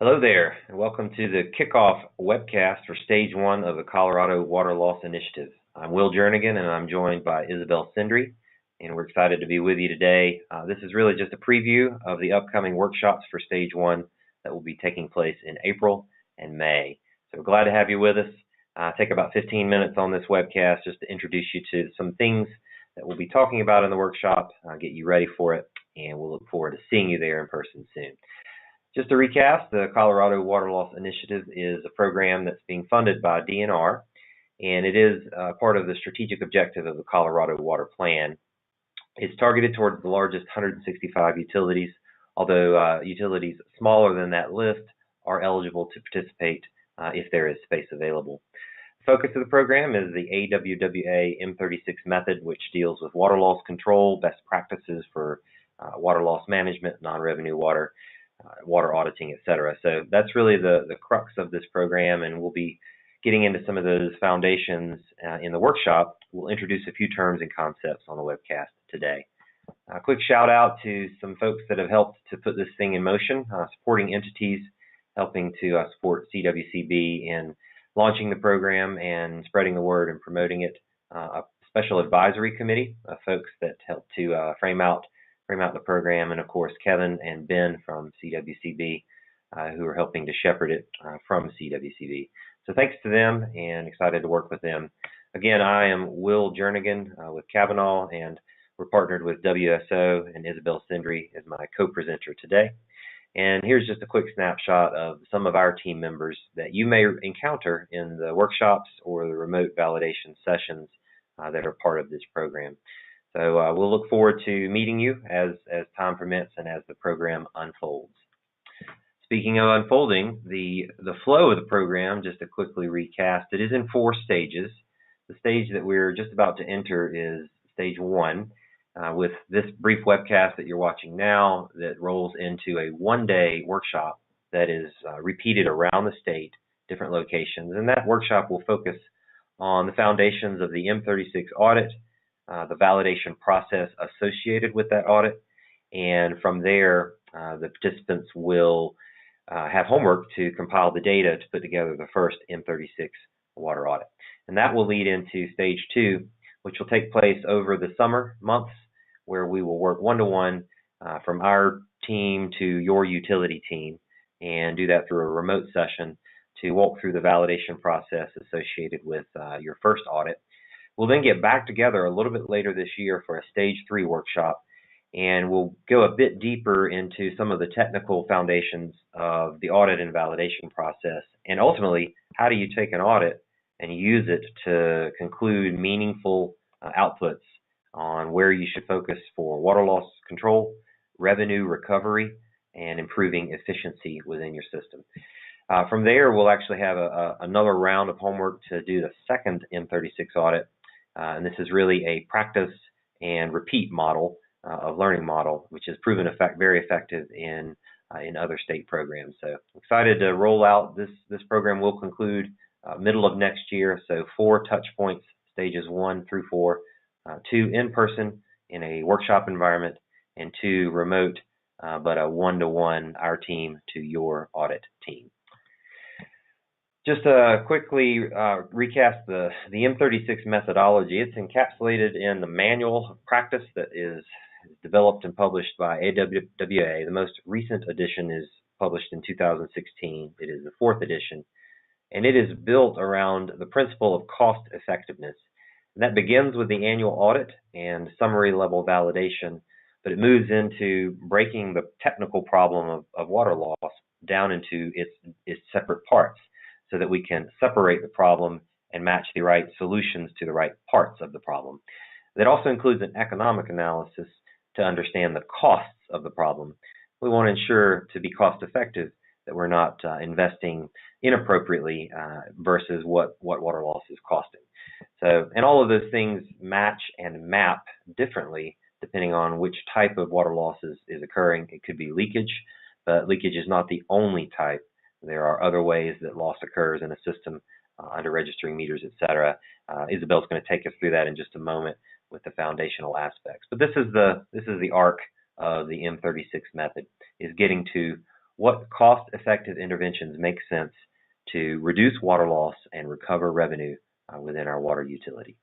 Hello there, and welcome to the Kickoff Webcast for Stage 1 of the Colorado Water Loss Initiative. I'm Will Jernigan, and I'm joined by Isabel Sindry, and we're excited to be with you today. This is really just a preview of the upcoming workshops for Stage 1 that will be taking place in April and May. So we're glad to have you with us. Take about 15 minutes on this webcast just to introduce you to some things that we'll be talking about in the workshop, get you ready for it, and we'll look forward to seeing you there in person soon. Just to recap, the Colorado Water Loss Initiative is a program that's being funded by DNR, and it is part of the strategic objective of the Colorado Water Plan. It's targeted towards the largest 165 utilities, although utilities smaller than that list are eligible to participate if there is space available. The focus of the program is the AWWA M36 method, which deals with water loss control, best practices for water loss management, non-revenue water, water auditing, etc. So that's really the crux of this program, and we'll be getting into some of those foundations in the workshop. We'll introduce a few terms and concepts on the webcast today. A quick shout out to some folks that have helped to put this thing in motion, supporting entities, helping to support CWCB in launching the program and spreading the word and promoting it. A special advisory committee of folks that helped to frame out the program, and of course Kevin and Ben from CWCB who are helping to shepherd it from CWCB. So thanks to them, and excited to work with them. Again, I am Will Jernigan with Kavanaugh, and we're partnered with WSO, and Isabel Sindry is my co-presenter today. And here's just a quick snapshot of some of our team members that you may encounter in the workshops or the remote validation sessions that are part of this program. So we'll look forward to meeting you as time permits and as the program unfolds. Speaking of unfolding, the flow of the program, just to quickly recast, it is in 4 stages. The stage that we're just about to enter is stage 1, with this brief webcast that you're watching now that rolls into a 1-day workshop that is repeated around the state, different locations. And that workshop will focus on the foundations of the M36 audit, the validation process associated with that audit, and from there the participants will have homework to compile the data to put together the first M36 water audit. And that will lead into stage 2, which will take place over the summer months, where we will work one-to-one from our team to your utility team, and do that through a remote session to walk through the validation process associated with your first audit. We'll then get back together a little bit later this year for a stage 3 workshop, and we'll go a bit deeper into some of the technical foundations of the audit and validation process, and ultimately, how do you take an audit and use it to conclude meaningful outputs on where you should focus for water loss control, revenue recovery, and improving efficiency within your system. From there, we'll actually have another round of homework to do the second M36 audit. And this is really a practice and repeat model of learning model, which has proven very effective in other state programs. So excited to roll out this program. Will conclude middle of next year. So 4 touch points, stages 1 through 4, 2 in person in a workshop environment, and 2 remote, but a one-to-one, our team to your audit team. Just to quickly recast the M36 methodology, it's encapsulated in the manual of practice that is developed and published by AWWA. The most recent edition is published in 2016. It is the 4th edition, and it is built around the principle of cost effectiveness. And that begins with the annual audit and summary level validation, but it moves into breaking the technical problem of water loss down into its separate parts, so that we can separate the problem and match the right solutions to the right parts of the problem. That also includes an economic analysis to understand the costs of the problem. We want to ensure, to be cost effective, that we're not investing inappropriately versus what water loss is costing. So, and all of those things match and map differently depending on which type of water loss is occurring. It could be leakage, but leakage is not the only type. There are other ways that loss occurs in a system under registering meters, etc. Isabel's going to take us through that in just a moment with the foundational aspects. But this is the arc of the M36 method, is getting to what cost-effective interventions make sense to reduce water loss and recover revenue within our water utility.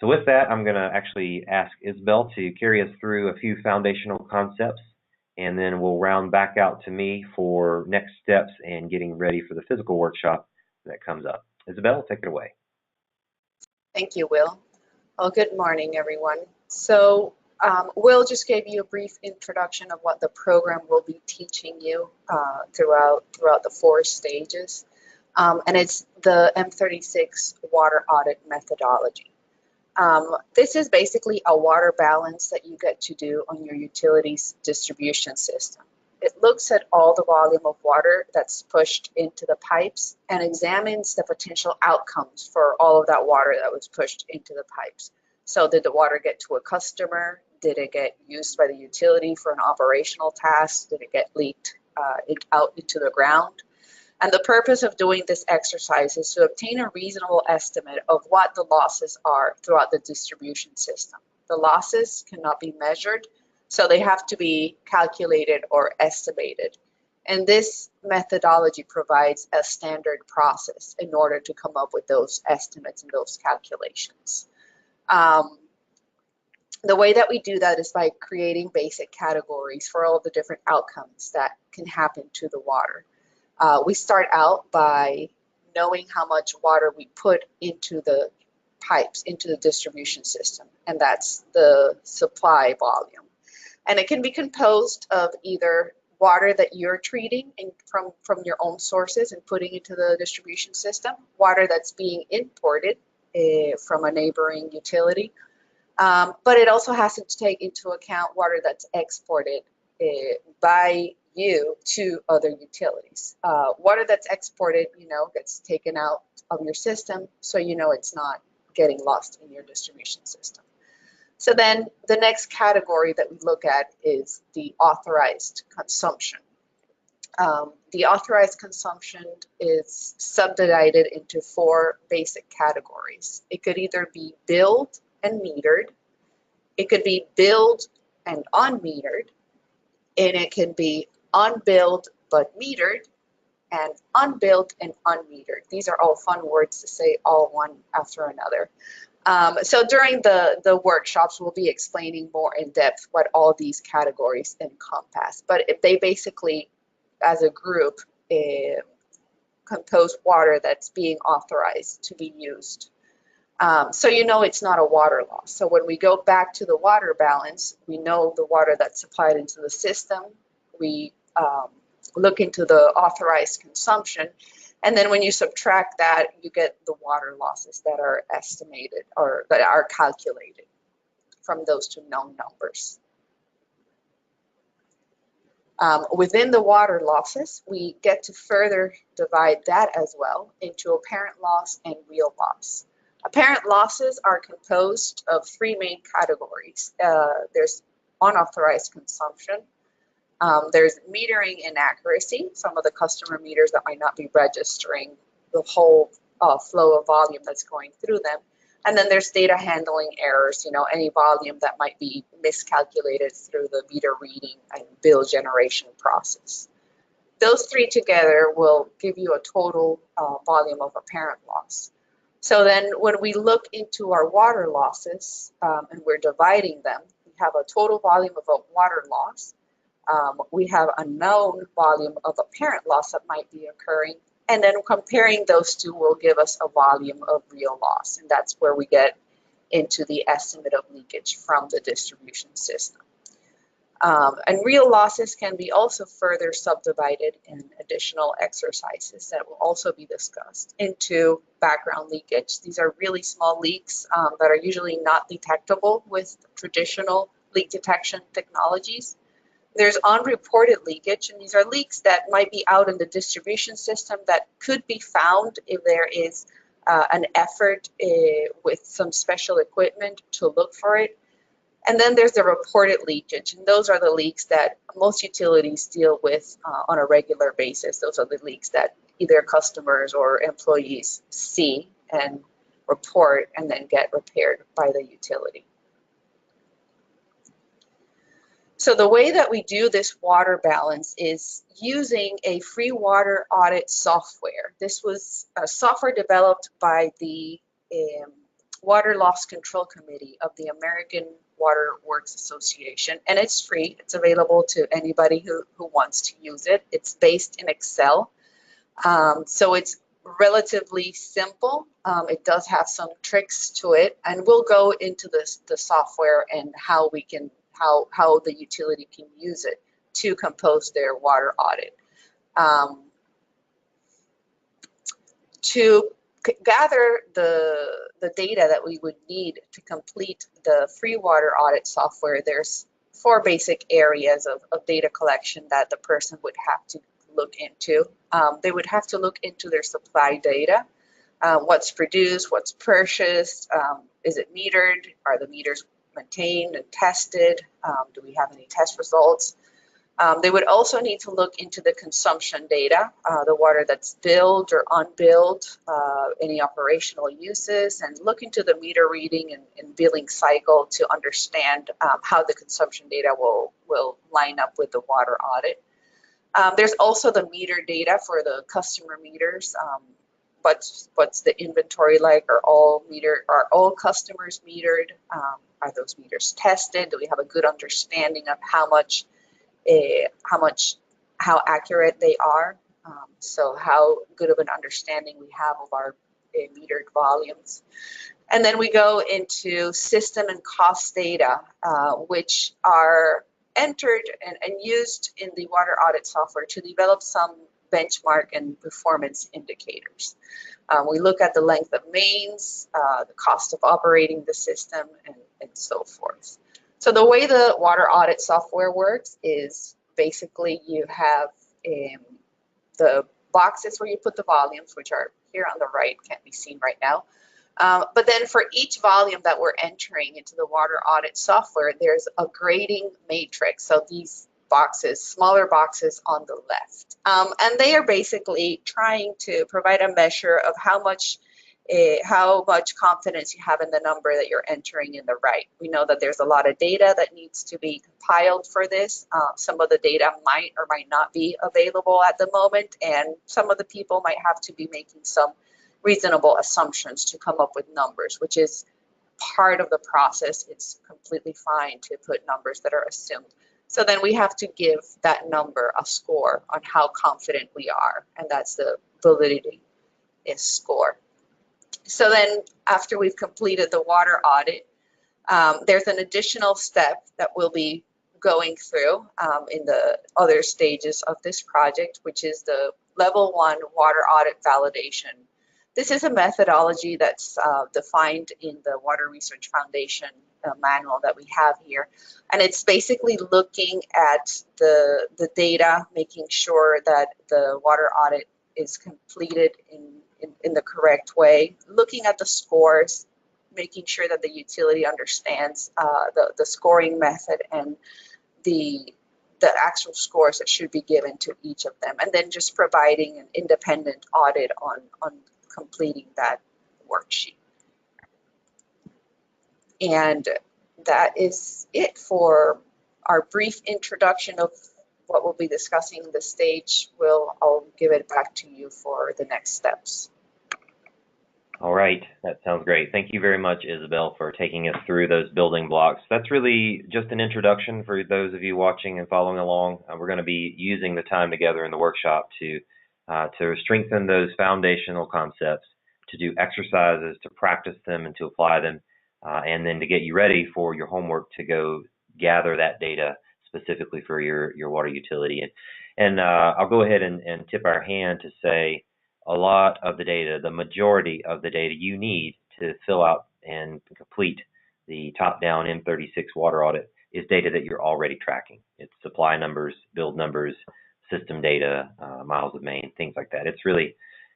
So with that, I'm going to actually ask Isabel to carry us through a few foundational concepts, and then we'll round back out to me for next steps and getting ready for the physical workshop that comes up. Isabel, take it away. Thank you, Will. Well, good morning, everyone. So Will just gave you a brief introduction of what the program will be teaching you throughout the 4 stages. And it's the M36 water audit methodology. This is basically a water balance that you get to do on your utilities distribution system. It looks at all the volume of water that's pushed into the pipes and examines the potential outcomes for all of that water that was pushed into the pipes. So did the water get to a customer? Did it get used by the utility for an operational task? Did it get leaked out into the ground? And the purpose of doing this exercise is to obtain a reasonable estimate of what the losses are throughout the distribution system. The losses cannot be measured, so they have to be calculated or estimated. And this methodology provides a standard process in order to come up with those estimates and those calculations. The way that we do that is by creating basic categories for all of the different outcomes that can happen to the water. We start out by knowing how much water we put into the pipes, into the distribution system, and that's the supply volume. And it can be composed of either water that you're treating from your own sources and putting into the distribution system, water that's being imported from a neighboring utility, but it also has to take into account water that's exported by you to other utilities. Water that's exported, gets taken out of your system, so it's not getting lost in your distribution system. So then the next category that we look at is the authorized consumption. The authorized consumption is subdivided into 4 basic categories. It could either be billed and metered, it could be billed and unmetered, and it can be unbilled but metered, and unbilled and unmetered. These are all fun words to say all one after another. So during the workshops, we'll be explaining more in depth what all these categories encompass. But if they basically, as a group, compose water that's being authorized to be used. So it's not a water loss. So when we go back to the water balance, we know the water that's supplied into the system. We look into the authorized consumption. And then when you subtract that, you get the water losses that are estimated or that are calculated from those 2 known numbers. Within the water losses, we get to further divide that as well into apparent loss and real loss. Apparent losses are composed of 3 main categories. There's unauthorized consumption. There's metering inaccuracy, some of the customer meters that might not be registering the whole flow of volume that's going through them. And then there's data handling errors, any volume that might be miscalculated through the meter reading and bill generation process. Those 3 together will give you a total volume of apparent loss. So then when we look into our water losses and we're dividing them, we have a total volume of a water loss. We have a known volume of apparent loss that might be occurring, and then comparing those 2 will give us a volume of real loss, and that's where we get into the estimate of leakage from the distribution system. And real losses can be also further subdivided in additional exercises that will also be discussed into background leakage. These are really small leaks that are usually not detectable with traditional leak detection technologies. There's unreported leakage, and these are leaks that might be out in the distribution system that could be found if there is an effort with some special equipment to look for it. And then there's the reported leakage, and those are the leaks that most utilities deal with on a regular basis. Those are the leaks that either customers or employees see and report and then get repaired by the utility. So the way that we do this water balance is using a free water audit software. This was a software developed by the um, Water Loss Control Committee of the American Water Works Association, and it's free. It's available to anybody who wants to use it. It's based in Excel, so it's relatively simple. It does have some tricks to it, and we'll go into the software and how we can how the utility can use it to compose their water audit. To gather the data that we would need to complete the free water audit software, there's four basic areas of data collection that the person would have to look into. They would have to look into their supply data, what's produced, what's purchased, is it metered, are the meters maintained and tested, do we have any test results? They would also need to look into the consumption data, the water that's billed or unbilled, any operational uses, and look into the meter reading and billing cycle to understand how the consumption data will line up with the water audit. There's also the meter data for the customer meters. What's the inventory like? Are all customers metered? Are those meters tested? Do we have a good understanding of how accurate they are? So how good of an understanding we have of our metered volumes. And then we go into system and cost data, which are entered and used in the water audit software to develop some benchmark and performance indicators. We look at the length of mains, the cost of operating the system, and so forth. So the way the water audit software works is basically you have the boxes where you put the volumes, which are here on the right, can't be seen right now. But then for each volume that we're entering into the water audit software, there's a grading matrix. So these boxes, smaller boxes on the left. And they are basically trying to provide a measure of how much confidence you have in the number that you're entering in the right. We know that there's a lot of data that needs to be compiled for this. Some of the data might or might not be available at the moment, and some of the people might have to be making some reasonable assumptions to come up with numbers, which is part of the process. It's completely fine to put numbers that are assumed. So then we have to give that number a score on how confident we are, and that's the validity score. So then after we've completed the water audit, there's an additional step that we'll be going through in the other stages of this project, which is the level 1 water audit validation. This is a methodology that's defined in the Water Research Foundation manual that we have here. And it's basically looking at the data, making sure that the water audit is completed in the correct way, looking at the scores, making sure that the utility understands the scoring method and the actual scores that should be given to each of them, and then just providing an independent audit on completing that worksheet. And that is it for our brief introduction of what we'll be discussing in the stage. I'll give it back to you for the next steps. All right, that sounds great. Thank you very much, Isabel, for taking us through those building blocks. That's really just an introduction for those of you watching and following along. We're going to be using the time together in the workshop to strengthen those foundational concepts, to do exercises, to practice them and to apply them, and then to get you ready for your homework to go gather that data specifically for your water utility. And I'll go ahead and tip our hand to say a lot of the data, the majority of the data you need to fill out and complete the top-down M36 water audit is data that you're already tracking. It's supply numbers, build numbers, system data, miles of main, things like that. It's really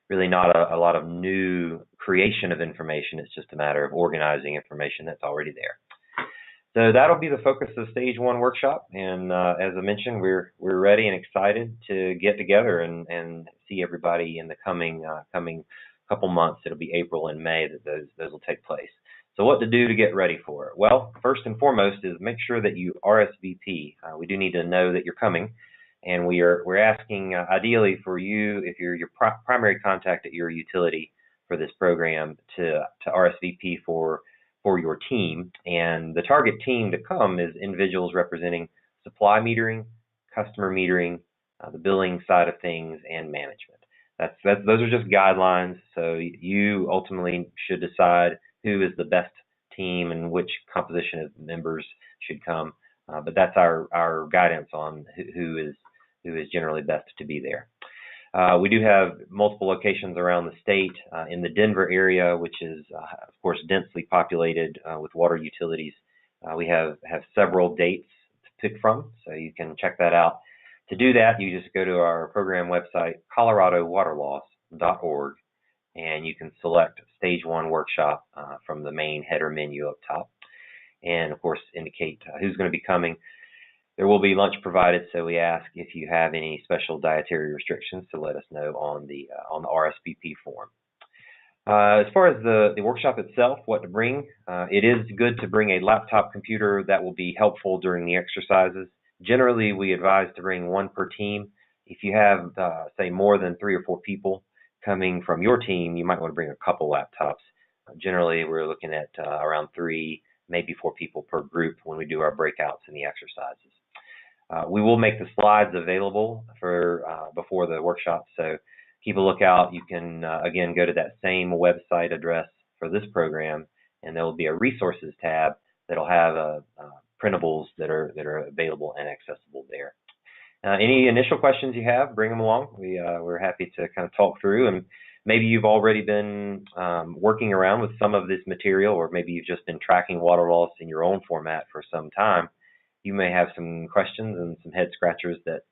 not a lot of new creation of information. It's just a matter of organizing information that's already there. So that'll be the focus of Stage 1 workshop. And as I mentioned, we're ready and excited to get together and see everybody in the coming couple months. It'll be April and May that those will take place. So what to do to get ready for it? Well, first and foremost is make sure that you RSVP. We do need to know that you're coming, and we're asking ideally for you, if you're your primary contact at your utility for this program, to RSVP for your team. And the target team to come is individuals representing supply metering, customer metering, the billing side of things, and management. Those are just guidelines. So you ultimately should decide who is the best team and which composition of members should come. But that's our guidance on who is generally best to be there. We do have multiple locations around the state. In the Denver area, which is of course densely populated with water utilities, we have several dates to pick from, so you can check that out. To do that, you just go to our program website, coloradowaterloss.org, and you can select Stage 1 Workshop from the main header menu up top, and of course indicate who's going to be coming. There will be lunch provided, so we ask if you have any special dietary restrictions to let us know on the RSVP form. As far as the workshop itself, what to bring, it is good to bring a laptop computer that will be helpful during the exercises. Generally, we advise to bring one per team. If you have, say, more than 3 or 4 people coming from your team, you might want to bring a couple laptops. Generally, we're looking at around 3, maybe 4 people per group when we do our breakouts and the exercises. We will make the slides available for before the workshop, so keep a lookout. You can, again, go to that same website address for this program, and there will be a resources tab that'll have printables that are available and accessible there. Any initial questions you have, bring them along. We're happy to kind of talk through, and maybe you've already been working around with some of this material, or maybe you've just been tracking water loss in your own format for some time. You may have some questions and some head scratchers that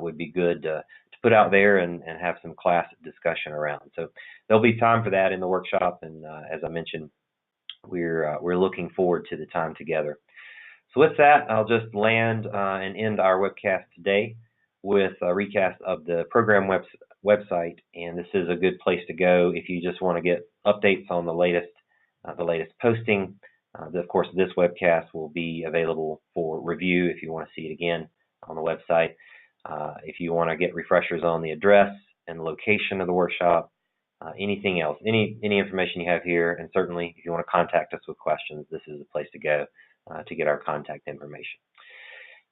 would be good to put out there and have some class discussion around. So there'll be time for that in the workshop, and as I mentioned, we're looking forward to the time together. So with that, I'll just land and end our webcast today with a recap of the program website, and this is a good place to go if you just want to get updates on the latest posting. Of course, this webcast will be available for review if you want to see it again on the website. If you want to get refreshers on the address and location of the workshop, anything else, any information you have here, and certainly if you want to contact us with questions, this is the place to go to get our contact information.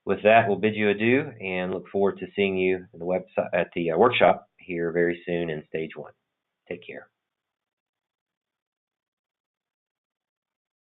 With that, we'll bid you adieu and look forward to seeing you at the workshop here very soon in Stage 1. Take care.